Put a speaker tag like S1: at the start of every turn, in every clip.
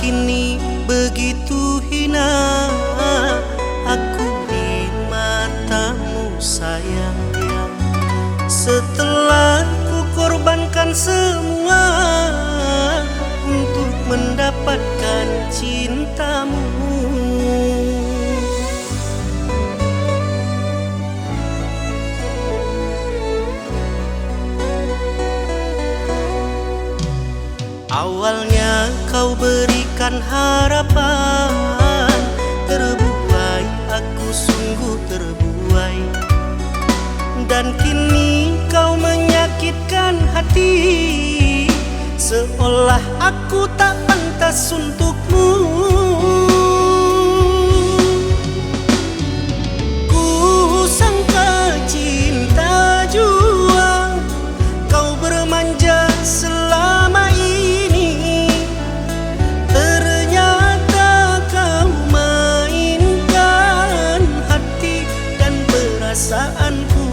S1: kini begitu hina aku di matamu sayang. Setelah ku korbankan semua untuk mendapatkan cintamu. Awalnya kau berikan harapan, terbuai aku sungguh terbuai. Dan kini kau menyakitkan hati, seolah aku tak pantas untukmu. Ku sangka cinta jua, kau bermanja selama ini. Ternyata kau mainkan hati dan perasaanku.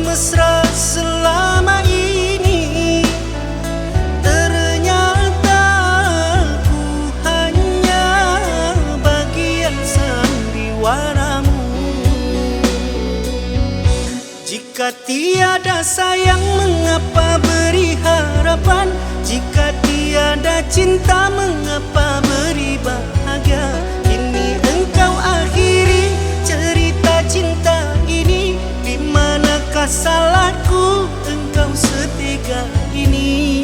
S1: Mesra selama ini, ternyata ku hanya bagian sandiwaramu. Jika tiada sayang, mengapa beri harapan? Jika tiada cinta, mengapa beri bahagia? Kini engkau akhiri cerita cinta ini. Di manakah salahku engkau setega ini?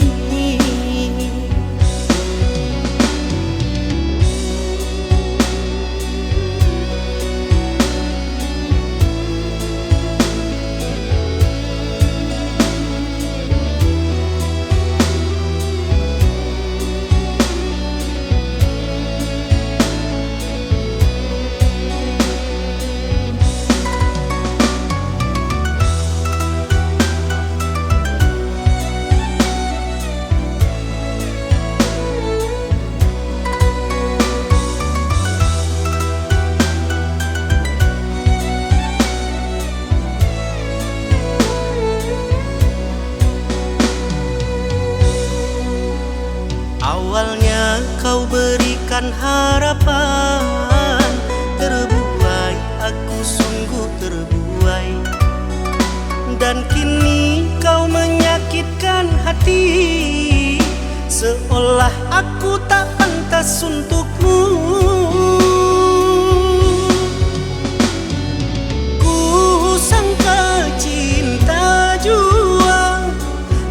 S1: Awalnya kau berikan harapan, terbuai aku sungguh terbuai. Dan kini kau menyakitkan hati, seolah aku tak pantas untukmu. Ku sangka cinta jua,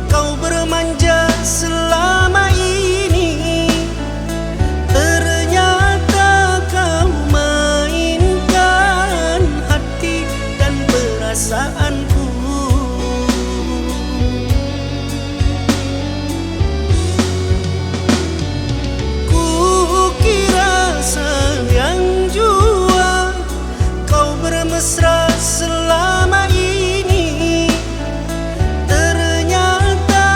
S1: kau bermanja selama ini. Perasaanku, ku kira sayang jua, kau bermesra selama ini. Ternyata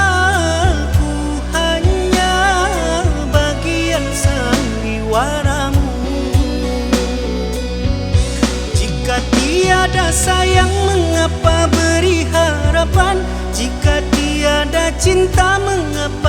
S1: ku hanya bagian sandiwaramu. Jika tiada sayang, mengapa beri harapan? Jika tiada cinta, mengapa